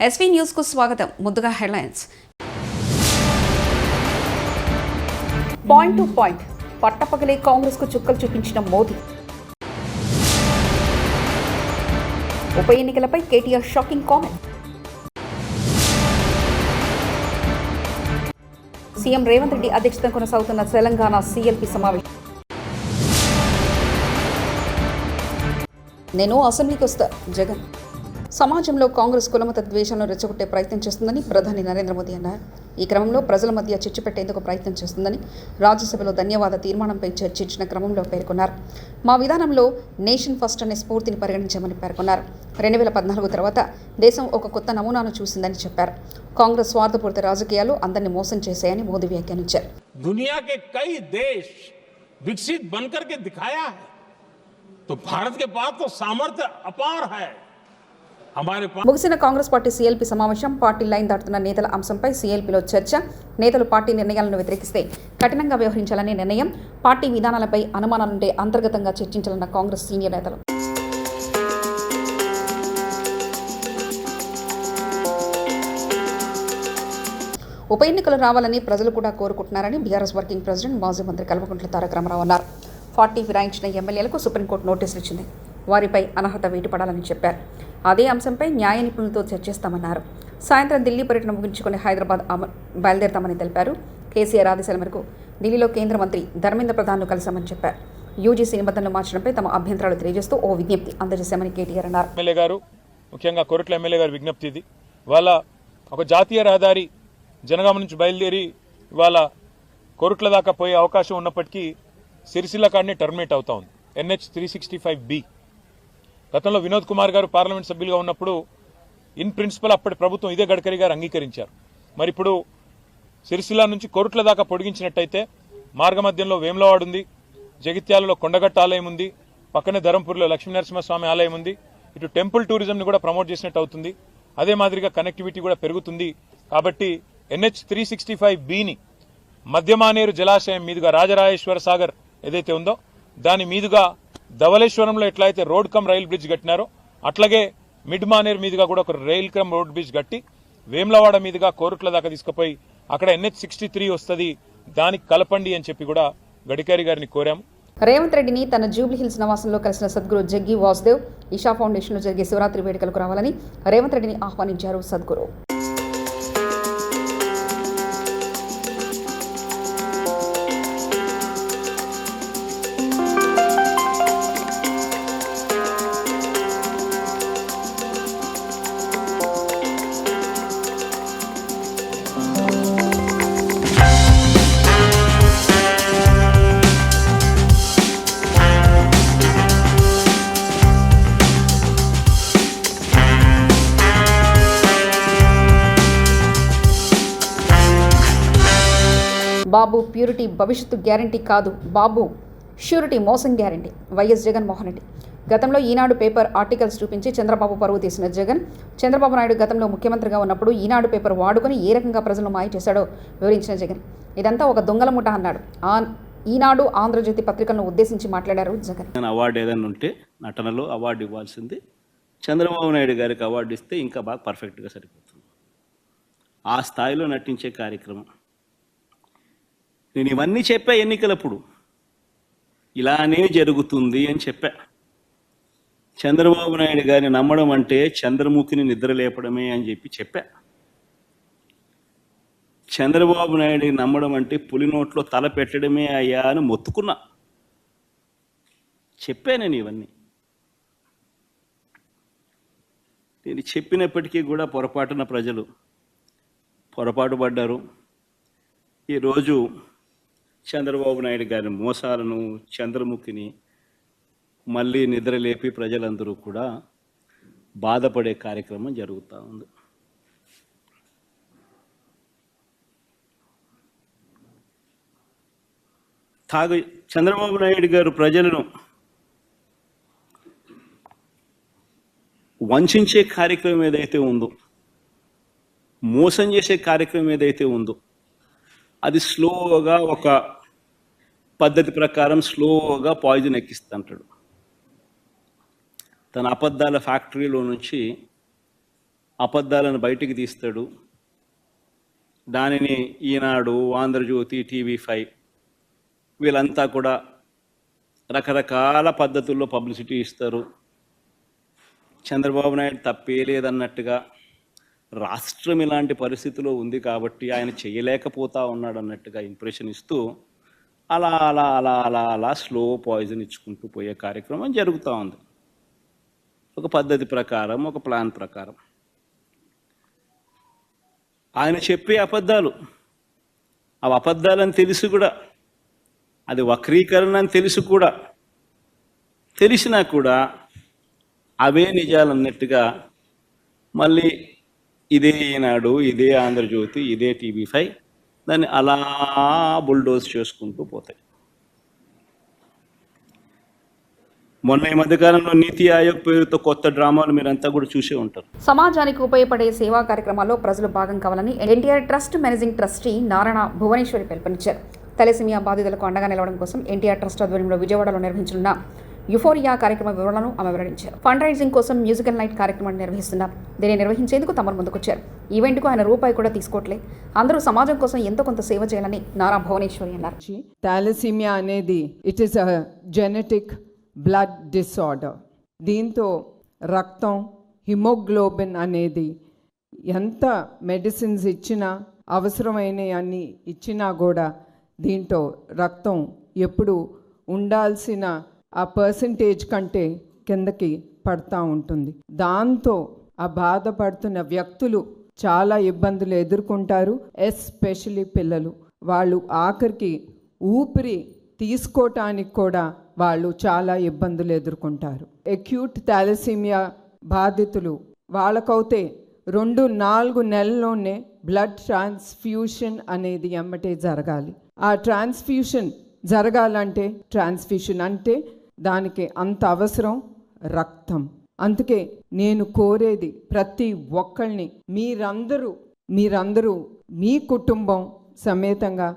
SV news కు స్వాగతం. ముందుగా హెడ్లైన్స్. పాయింట్ టు పాయింట్ పట్టపగలే కాంగ్రెస్ కు చుక్కలు చూపించిన మోదీ. ఉప ఎన్నికలపై KTR shocking comment. CM Revanth Reddy అధ్యక్షతన కొనసాగుతున్న తెలంగాణ సీఎల్పీ సమావేశం. నేను అసెంబ్లీకి వస్తా జగన్. సమాజంలో కాంగ్రెస్ కులమత ద్వేషాలను రెచ్చగొట్టే ప్రయత్నం చేస్తుందని ప్రధాని నరేంద్ర మోదీ అన్నారు. ఈ క్రమంలో ప్రజల మధ్య చిచ్చు పెట్టేందుకు ప్రయత్నం చేస్తుందని రాజ్యసభలో ధన్యవాద తీర్మానంపై చర్చించిన క్రమంలో పేర్కొన్నారు. మా విధానంలో నేషన్ ఫస్ట్ అనే స్ఫూర్తిని పరిగణించామని పేర్కొన్నారు. 2014 తర్వాత దేశం ఒక కొత్త నమూనాను చూసిందని చెప్పారు. కాంగ్రెస్ స్వార్థపూరిత రాజకీయాలు అందరినీ మోసం చేశాయని మోదీ వ్యాఖ్యానించారు. दुनिया के कई देश विकसित बनकर के दिखाया है, तो भारत के पास तो सामर्थ्य अपार है. ముగిసిన కాంగ్రెస్ పార్టీ సీఎల్పీ సమావేశం. పార్టీ లైన్ దాటుతున్న నేతల అంశంపై సీఎల్పీలో చర్చ. నేతలు పార్టీ నిర్ణయాలను వ్యతిరేకిస్తే కఠినంగా వ్యవహరించాలనే నిర్ణయం. పార్టీ విధానాలపై అనుమానాలుంటే అంతర్గతంగా చర్చించాలన్న కాంగ్రెస్ సీనియర్ నేతలు. ఉప ఎన్నికలు రావాలని ప్రజలు కూడా కోరుకుంటున్నారని బీఆర్ఎస్ వర్కింగ్ ప్రెసిడెంట్ మాజీ మంత్రి కల్వకుంట్ల తారక రామారావు అన్నారు. పార్టీ ఫిరాయించిన ఎమ్మెల్యేలకు సుప్రీంకోర్టు నోటీసులు ఇచ్చింది. వారిపై అనర్హత వేటుపడాలని చెప్పారు. అదే అంశంపై న్యాయ నిపుణులతో చర్చిస్తామన్నారు. సాయంత్రం ఢిల్లీ పర్యటన ముగించుకుని హైదరాబాద్ బయలుదేరతామని తెలిపారు. కేసీఆర్ ఆదేశాల మేరకు ఢిల్లీలో కేంద్ర మంత్రి ధర్మేంద్ర ప్రధాన్ను కలిశామని చెప్పారు. యూజీసీ నిబంధనలు మార్చడంపై తమ అభ్యంతరాలు తెలియజేస్తూ ఓ విజ్ఞప్తి అందజేశామని కేటీఆర్ అన్నారు. ఎమ్మెల్యే గారు, ముఖ్యంగా కొరట్ల ఎమ్మెల్యే గారి విజ్ఞప్తి ఇది. వాళ్ళ ఒక జాతీయ రహదారి జనగామ నుంచి బయలుదేరి ఇవాళ కొరట్ల దాకా పోయే అవకాశం ఉన్నప్పటికీ సిరిసిల్ల కాడనే టర్మినేట్ అవుతా ఉంది. NH 365B. గతంలో వినోద్ కుమార్ గారు పార్లమెంట్ సభ్యులుగా ఉన్నప్పుడు ఇన్ ప్రిన్సిపల్ అప్పటి ప్రభుత్వం ఇదే గడ్కరీ గారు అంగీకరించారు. మరి ఇప్పుడు సిరిసిల్ల నుంచి కొరుట్ల దాకా పొడిగించినట్టయితే మార్గమధ్యంలో వేములవాడ ఉంది, జగిత్యాలలో కొండగట్ట ఆలయం ఉంది, పక్కనే ధరంపూర్లో లక్ష్మీనరసింహస్వామి ఆలయం ఉంది. ఇటు టెంపుల్ టూరిజంని కూడా ప్రమోట్ చేసినట్టు అవుతుంది. అదే మాదిరిగా కనెక్టివిటీ కూడా పెరుగుతుంది. కాబట్టి NH 365Bని మధ్యమానేరు జలాశయం మీదుగా రాజరాజేశ్వర సాగర్ ఏదైతే ఉందో దాని మీదుగా ధవళేశ్వరంలో ఎట్లయితే రోడ్ కమ్ రైల్ బ్రిడ్జ్ కట్టినారో అట్లాగే మిడ్ మానేర్ మీదుగా కూడా ఒక రైల్ కమ్ రోడ్ బ్రిడ్జ్ కట్టి వేములవాడ మీదుగా కోరుట్ల దాకా తీసుకుపోయి అక్కడ NH 63 వస్తుంది, దానికి కలపండి అని చెప్పి కూడా గడ్కరీ గారిని కోరాము. రేవంత్ రెడ్డిని తన జూబ్లీ హిల్స్ నివాసంలో కలిసిన సద్గురు జగ్గి వాసుదేవ్ ఈషా ఫౌండేషన్లో జరిగే శివరాత్రి వేడుకలకు రావాలని రేవంత్ రెడ్డిని ఆహ్వానించారు సద్గురు. బాబు ప్యూరిటీ భవిష్యత్తు గ్యారంటీ కాదు, బాబు ష్యూరిటీ మోసం గ్యారంటీ. వైఎస్ జగన్మోహన్ రెడ్డి. గతంలో ఈనాడు పేపర్ ఆర్టికల్స్ చూపించి చంద్రబాబు పరువు తీసిన జగన్, చంద్రబాబు నాయుడు గతంలో ముఖ్యమంత్రిగా ఉన్నప్పుడు ఈనాడు పేపర్ వాడుకొని ఏ రకంగా ప్రజలను మాయ చేశాడో వివరించిన జగన్ ఇదంతా ఒక దొంగల ముఠ అన్నాడు. ఈనాడు ఆంధ్రజ్యోతి పత్రికలను ఉద్దేశించి మాట్లాడారు జగన్. అవార్డు ఏదైనా ఉంటే నటనలో అవార్డు ఇవ్వాల్సింది చంద్రబాబు నాయుడు గారికి అవార్డు ఇస్తే ఇంకా బాగా పర్ఫెక్ట్గా సరిపోతుంది. ఆ స్థాయిలో నటించే కార్యక్రమం. నేను ఇవన్నీ చెప్పా ఎన్నికలప్పుడు, ఇలానే జరుగుతుంది అని చెప్పా. చంద్రబాబు నాయుడు గారిని నమ్మడం అంటే చంద్రముఖిని నిద్రలేపడమే అని చెప్పా. చంద్రబాబు నాయుడిని నమ్మడం అంటే పులి నోట్లో తల పెట్టడమే అయ్యా అని మొత్తుకున్నా. చెప్పా నేను ఇవన్నీ. నేను చెప్పినప్పటికీ కూడా పొరపాటున ప్రజలు పొరపాటు పడ్డారు. ఈరోజు చంద్రబాబు నాయుడు గారి మోసాలను, చంద్రముఖిని మళ్ళీ నిద్రలేపి ప్రజలందరూ కూడా బాధపడే కార్యక్రమం జరుగుతూ ఉంది. చంద్రబాబు నాయుడు గారు ప్రజలను వంచే కార్యక్రమం ఏదైతే ఉందో, మోసం చేసే కార్యక్రమం ఏదైతే ఉందో అది స్లోగా ఒక పద్ధతి ప్రకారం స్లోగా పాయిజన్ ఎక్కిస్తుంటాడు. తన అబద్ధాల ఫ్యాక్టరీలో నుంచి అబద్ధాలను బయటికి తీస్తాడు. దానిని ఈనాడు, ఆంధ్రజ్యోతి, TV5 వీళ్ళంతా కూడా రకరకాల పద్ధతుల్లో పబ్లిసిటీ ఇస్తారు. చంద్రబాబు నాయుడు తప్పే లేదన్నట్టుగా, రాష్ట్రం ఇలాంటి పరిస్థితిలో ఉంది కాబట్టి ఆయన చేయలేకపోతా ఉన్నాడు అన్నట్టుగా ఇంప్రెషన్ ఇస్తూ అలా అలా అలా అలా అలా స్లో పాయిజన్ ఇచ్చుకుంటూ పోయే కార్యక్రమం జరుగుతూ ఉంది. ఒక పద్ధతి ప్రకారం, ఒక ప్లాన్ ప్రకారం. ఆయన చెప్పే అబద్ధాలు, అవి అబద్ధాలని తెలిసి కూడా, అది వక్రీకరణ అని తెలిసి కూడా, తెలిసినా కూడా అవే నిజాలన్నట్టుగా మళ్ళీ ఇదే ఈనాడు, ఇదే ఆంధ్రజ్యోతి, ఇదే TV5 దాన్ని అలా బుల్డోజ్ చేసుకుంటూ పోతాయి. మొన్న ఈ మధ్యకాలంలో నీతి ఆయోగ్ పేరుతో కొత్త డ్రామాలు మీరంతా కూడా చూసే ఉంటారు. సమాజానికి ఉపయోగపడే సేవా కార్యక్రమాల్లో ప్రజలు భాగం కావాలని NTR trust managing trustee Narayana Bhuvaneswari పిలుపునిచ్చారు. తలసేమియా బాధితులకు అండగా నిలవడం కోసం ఎన్టీఆర్ ట్రస్ట్ ఆధ్వర్యంలో విజయవాడలో నిర్వహించనున్న యుఫోరియా కార్యక్రమ వివరాలను ఆమె వెల్లడించారు. ఫండ్ రైజింగ్ కోసం మ్యూజికల్ నైట్ కార్యక్రమాన్ని నిర్వహిస్తున్నారు. దీన్ని నిర్వహించేందుకు తమరు ముందుకొచ్చారు. ఈవెంట్కు ఆయన రూపాయి కూడా తీసుకోవట్లే. అందరూ సమాజం కోసం ఎంతో కొంత సేవ చేయాలని నారా భువనేశ్వరి అన్నారు. థాలసీమియా అనేది it is a genetic blood disorder. దీంతో రక్తం, హిమోగ్లోబిన్ అనేది ఎంత మెడిసిన్స్ ఇచ్చినా, అవసరమైన అన్ని ఇచ్చినా కూడా దీంతో రక్తం ఎప్పుడు ఉండాల్సిన ఆ పర్సంటేజ్ కంటే కిందకి పడతా ఉంటుంది. దాంతో ఆ బాధపడుతున్న వ్యక్తులు చాలా ఇబ్బందులు ఎదుర్కొంటారు. ఎస్పెషలీ పిల్లలు. వాళ్ళు ఆఖరికి ఊపిరి తీసుకోవటానికి కూడా వాళ్ళు చాలా ఇబ్బందులు ఎదుర్కొంటారు. అక్యూట్ థాలసీమియా బాధితులు వాళ్ళకైతే 2-4 నెలల్లోనే బ్లడ్ ట్రాన్స్ఫ్యూషన్ అనేది ఎమ్మటే జరగాలి. ఆ ట్రాన్స్ఫ్యూషన్ జరగాలంటే, ట్రాన్స్ఫ్యూషన్ అంటే దానికి అంత అవసరం రక్తం. అందుకే నేను కోరేది ప్రతి ఒక్కళ్ళని, మీరందరూ మీ కుటుంబం సమేతంగా,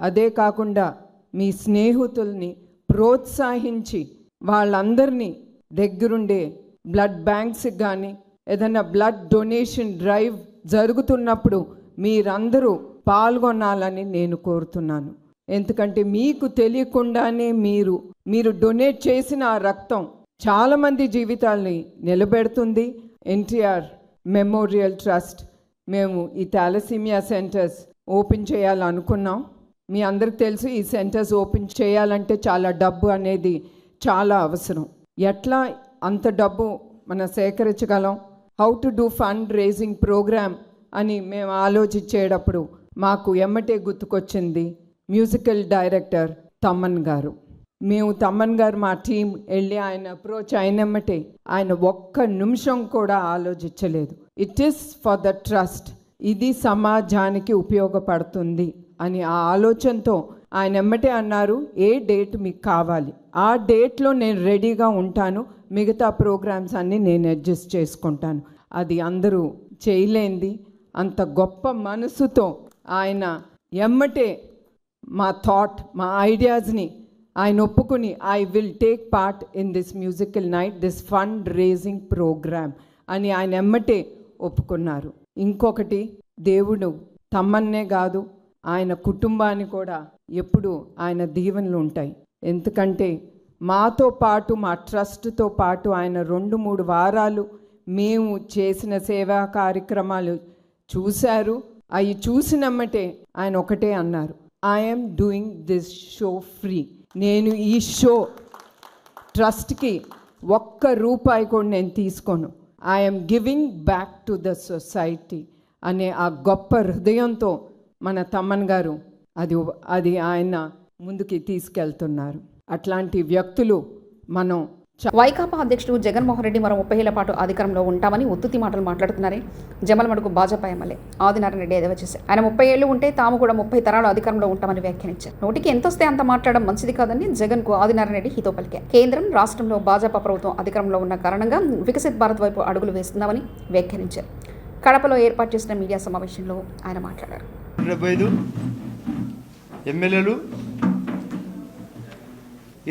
అదే కాకుండా మీ స్నేహితుల్ని ప్రోత్సహించి వాళ్ళందరినీ దగ్గరుండే బ్లడ్ బ్యాంక్స్కి కానీ ఏదైనా బ్లడ్ డొనేషన్ డ్రైవ్ జరుగుతున్నప్పుడు మీరందరూ పాల్గొనాలని నేను కోరుతున్నాను. ఎందుకంటే మీకు తెలియకుండానే మీరు డొనేట్ చేసిన ఆ రక్తం చాలామంది జీవితాల్ని నిలబెడుతుంది. ఎన్టీఆర్ మెమోరియల్ ట్రస్ట్ మేము ఈ థాలసీమియా సెంటర్స్ ఓపెన్ చేయాలనుకున్నాం. మీ అందరికి తెలుసు, ఈ సెంటర్స్ ఓపెన్ చేయాలంటే చాలా డబ్బు అనేది చాలా అవసరం. ఎట్లా అంత డబ్బు మనం సేకరించగలం? How to do fund raising programme అని మేము ఆలోచించేటప్పుడు మాకు ఎమ్మటే గుర్తుకొచ్చింది మ్యూజికల్ డైరెక్టర్ తమ్మన్ గారు. మేము తమ్మన్ గారు మా టీం వెళ్ళి ఆయన అప్రోచ్ అయినమ్మటే ఆయన ఒక్క నిమిషం కూడా ఆలోచించలేదు. It is for the trust, ఇది సమాజానికి ఉపయోగపడుతుంది అని ఆ ఆలోచనతో ఆయన ఎమ్మటే అన్నారు, ఏ డేట్ మీకు కావాలి ఆ డేట్లో నేను రెడీగా ఉంటాను, మిగతా ప్రోగ్రామ్స్ అన్నీ నేను అడ్జస్ట్ చేసుకుంటాను. అది అందరూ చేయలేంది. అంత గొప్ప మనసుతో ఆయన ఎమ్మటే మా మా ఐడియాస్ని ఆయన ఒప్పుకుని I will take part in this musical night, this fund raising programme అని ఆయన ఎమ్మటే ఒప్పుకున్నారు. ఇంకొకటి, దేవుడు తమ్మన్నే కాదు ఆయన కుటుంబాన్ని కూడా ఎప్పుడు ఆయన దీవెనలు ఉంటాయి. ఎందుకంటే మాతో పాటు, మా ట్రస్ట్తో పాటు ఆయన 2-3 వారాలు మేము చేసిన సేవా కార్యక్రమాలు చూశారు. అవి చూసినమ్మటే ఆయన ఒకటే అన్నారు, I'm doing this show free. నేను ఈ షో ట్రస్ట్కి ఒక్క రూపాయి కూడా నేను తీసుకోను. I'm giving back to the society అనే ఆ గొప్ప హృదయంతో మన తమ్మన్ గారు అది ఆయన ముందుకి తీసుకెళ్తున్నారు. అట్లాంటి వ్యక్తులు మనం. వైకాపా అధ్యక్షుడు జగన్మోహన్ రెడ్డి మరో 30 ఏళ్ల పాటు అధికారంలో ఉంటామని ఉత్తుతి మాటలు మాట్లాడుతున్నారే జమలమడుగు భాజపా ఎమ్మెల్యే ఆదినారాయణ రెడ్డి ఎదవ చేశారు. ఆయన 30 ఏళ్లు ఉంటే తాము కూడా 30 తరాలు అధికారంలో ఉంటామని వ్యాఖ్యానించారు. నోటికి ఎంతొస్తే అంత మాట్లాడడం మంచిది కాదని జగన్కు ఆదినారాయణ రెడ్డి హితో పలికారు. కేంద్రం, రాష్ట్రంలో భాజపా ప్రభుత్వం అధికారంలో ఉన్న కారణంగా వికసిత్ భారత్ వైపు అడుగులు వేస్తున్నామని వ్యాఖ్యానించారు. కడపలో ఏర్పాటు చేసిన మీడియా సమావేశంలో ఆయన మాట్లాడారు. 75 ఎమ్మెల్యేలు,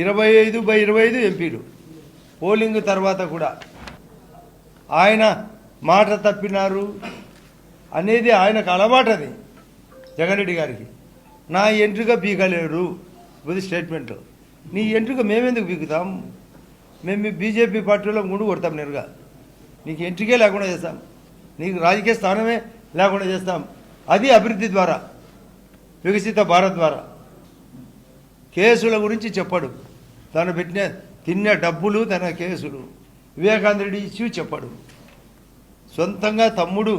25/25 ఎంపీలు. పోలింగ్ తర్వాత కూడా ఆయన మాట తప్పినారు అనేది ఆయనకు అలవాటది జగన్ రెడ్డి గారికి. నా ఎంట్రుక పీకలేరు ఇది స్టేట్మెంట్. నీ ఎంట్రుక మేమెందుకు పీకుతాం? మేము బీజేపీ పార్టీలో గుండు కొడతాం నేరుగా. నీకు ఎంట్రికే లేకుండా చేస్తాం, నీకు రాజకీయ స్థానమే లేకుండా చేస్తాం. అది అభివృద్ధి ద్వారా, వికసిత భారత్ ద్వారా. కేసుల గురించి చెప్పడు, తను తిన్న డబ్బులు తన కేసులు. వివేకానంద రెడ్డి ఇచ్చి చెప్పడు. సొంతంగా తమ్ముడు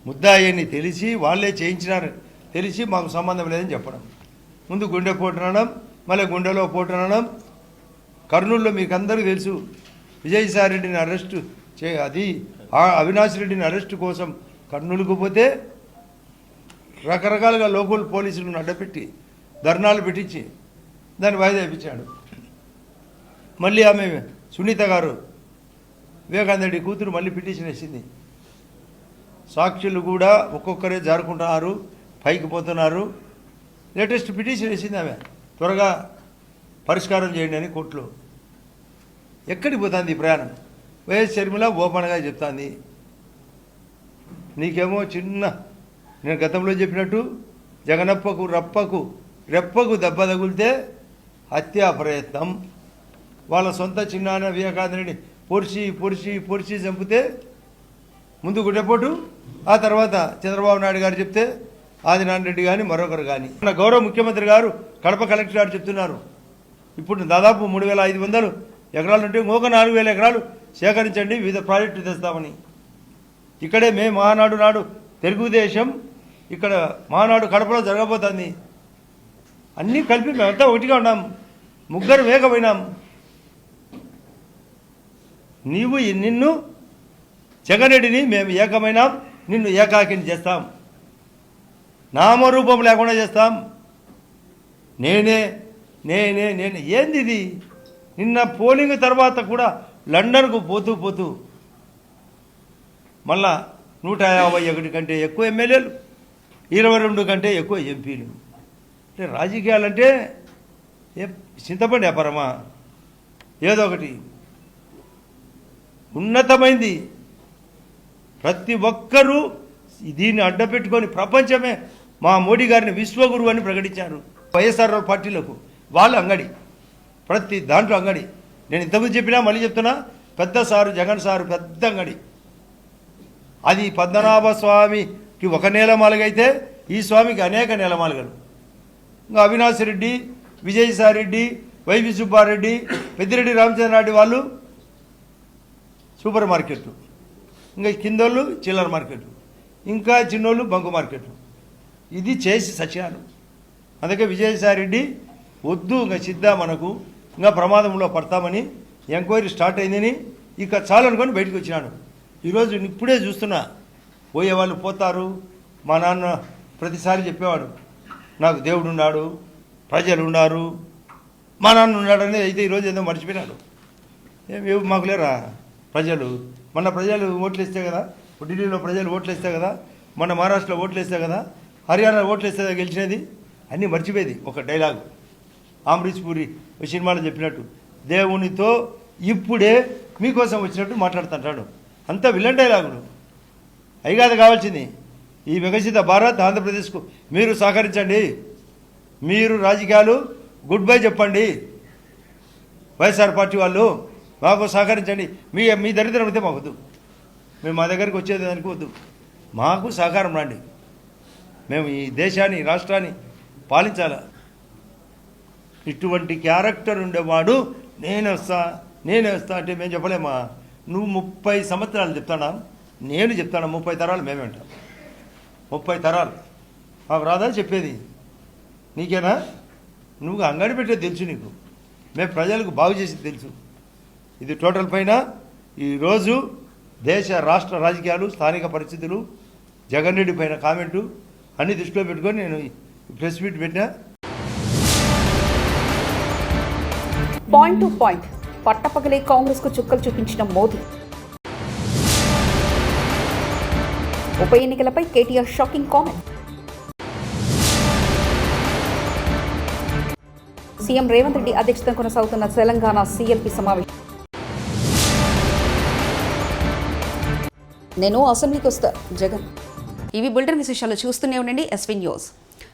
ముద్దాయని తెలిసి వాళ్ళే చేయించినారు తెలిసి మాకు సంబంధం లేదని చెప్పడం. ముందు గుండె పోటునడం, మళ్ళీ గుండెలో పోటునడం. కర్నూలులో మీకు అందరికీ తెలుసు, విజయసాయి రెడ్డిని అరెస్టు అది అవినాష్ రెడ్డిని అరెస్టు కోసం కర్నూలుకు పోతే రకరకాలుగా లోకల్ పోలీసులను అడ్డపెట్టి ధర్నాలు పెట్టించి దాన్ని వాయిదా ఇప్పించాడు. మళ్ళీ ఆమె సునీత గారు వివేకానంద రెడ్డి కూతురు మళ్ళీ పిటిషన్ వేసింది. సాక్షులు కూడా ఒక్కొక్కరే జారుకుంటున్నారు, పైకి పోతున్నారు. లేటెస్ట్ పిటిషన్ వేసింది ఆమె, త్వరగా పరిష్కారం చేయండి అని కోర్టులో. ఎక్కడికి పోతుంది ఈ ప్రయాణం? వైఎస్ షర్మిల ఓపెన్గా చెప్తాంది. నీకేమో చిన్న, నేను గతంలో చెప్పినట్టు జగనప్పకు రెప్పకు దెబ్బ తగిలితే హత్యా ప్రయత్నం. వాళ్ళ సొంత చిన్నాన్న వివేకానందని పొడిచి చంపితే ముందు గుడ్డెపోటు, ఆ తర్వాత చంద్రబాబు నాయుడు గారు చెప్తే ఆదినారాయణ రెడ్డి కానీ మరొకరు కానీ. మన గౌరవ ముఖ్యమంత్రి గారు కడప కలెక్టర్ గారు చెప్తున్నారు, ఇప్పుడు దాదాపు 3,500 ఎకరాలు ఉంటే ఇంకొక 4,000 ఎకరాలు సేకరించండి, వివిధ ప్రాజెక్టులు తెస్తామని. ఇక్కడే మేము మహానాడు తెలుగుదేశం ఇక్కడ మహానాడు కడపలో జరగబోతుంది. అన్నీ కలిపి మేమంతా ఒకటిగా ఉన్నాం, ముగ్గురు వేగపోయినాం. నిన్ను జగన్ రెడ్డిని మేము ఏకమైనాం, నిన్ను ఏకాకిని చేస్తాం, నామరూపం లేకుండా చేస్తాం. నేనే ఏంది ఇది? నిన్న పోలింగ్ తర్వాత కూడా లండన్కు పోతూ మళ్ళా 151 కంటే ఎక్కువ ఎమ్మెల్యేలు, 22 కంటే ఎక్కువ ఎంపీలు. అంటే రాజకీయాలంటే చింతపండి వ్యాపారమా? ఏదో ఒకటి ఉన్నతమైంది. ప్రతి ఒక్కరూ దీన్ని అడ్డపెట్టుకొని ప్రపంచమే మా మోడీ గారిని విశ్వగురువు అని ప్రకటించారు. వైఎస్ఆర్ పార్టీలకు వాళ్ళు అంగడి, ప్రతి దాంట్లో అంగడి. నేను ఇంతకుముందు చెప్పినా మళ్ళీ చెప్తున్నా, పెద్ద సారు జగన్ సారు పెద్ద అంగడి. అది పద్మనాభ స్వామికి ఒక నేలమాలుగైతే ఈ స్వామికి అనేక నేలమాలుగలు. ఇంకా అవినాష్ రెడ్డి, విజయసాయి రెడ్డి, వైవి సుబ్బారెడ్డి, పెద్దిరెడ్డి రామచంద్రారెడ్డి వాళ్ళు సూపర్ మార్కెట్లు, ఇంకా కిందోళ్ళు చిల్లర మార్కెట్లు, ఇంకా చిన్నోళ్ళు బంకు మార్కెట్లు. ఇది చేసి సత్యాలు. అందుకే విజయసాయి రెడ్డి వద్దు, ఇంకా సిద్ధ మనకు ఇంకా ప్రమాదంలో పడతామని ఎంక్వైరీ స్టార్ట్ అయిందని ఇక చాలనుకొని బయటకు వచ్చినాడు. ఈరోజు ఇప్పుడే చూస్తున్నా, పోయేవాళ్ళు పోతారు. మా నాన్న ప్రతిసారి చెప్పేవాడు, నాకు దేవుడు ఉన్నాడు, ప్రజలు ఉన్నారు, మా నాన్న ఉన్నాడని. అయితే ఈరోజు ఏదో మర్చిపోయినాడు. మాకు లేరా ప్రజలు? మన ప్రజలు ఓట్లు ఇస్తే కదా, ఢిల్లీలో ప్రజలు ఓట్లు ఇస్తే కదా, మన మహారాష్ట్రలో ఓట్లు ఇస్తే కదా, హర్యానా ఓట్లు ఇస్తే కదా గెలిచినది. అన్నీ మర్చిపోయేది. ఒక డైలాగు అమరీష్ పూరి సినిమాలో చెప్పినట్టు, దేవునితో ఇప్పుడే మీకోసం వచ్చినట్టు మాట్లాడుతుంటాడు. అంతా విలన్ డైలాగులు. అవి కాదు కావాల్సింది. ఈ వికసిత భారత్ ఆంధ్రప్రదేశ్కు మీరు సహకరించండి. మీరు రాజకీయాలు గుడ్ బై చెప్పండి. వైఎస్ఆర్ పార్టీ వాళ్ళు మాకు సహకరించండి. మీ దరిద్రం అయితే మాకు వద్దు, మేము మా దగ్గరికి వచ్చేదానికి వద్దు. మాకు సహకారం రండి. మేము ఈ దేశాన్ని, రాష్ట్రాన్ని పాలించాల. ఇటువంటి క్యారెక్టర్ ఉండేవాడు నేనే వస్తా అంటే మేము చెప్పలేమా? నువ్వు 30 సంవత్సరాలు చెప్తాడా? నేను చెప్తాను 30 తరాలు మేమే ఉంటాం. 30 తరాలు మాకు రాదా చెప్పేది? నీకేనా? నువ్వు అంగడి పెట్టేది తెలుసు నీకు, మేము ప్రజలకు బాగు చేసేది తెలుసు. ఇది టోటల్ పైన ఈరోజు దేశ రాష్ట్ర రాజకీయాలు, స్థానిక పరిస్థితులు, జగన్ రెడ్డి పైన కామెంటు అన్నీ దృష్టిలో పెట్టుకొని నేను ప్రెస్ మీట్ పెట్టినా. పాయింట్ టు పాయింట్ పట్టపగలే కాంగ్రెస్కు చుక్కలు చూపించిన మోదీ. ఉప ఎన్నికలపై KTR shocking comment. CM Revanth Reddy అధ్యక్షతన కొనసాగుతున్న తెలంగాణ సీఎల్పీ సమావేశం. నేను అసెంబ్లీకి వస్తా జగన్. ఇవి బులెటిన్ విశేషాలు చూస్తూనే ఉండండి ఎస్వీ న్యూస్.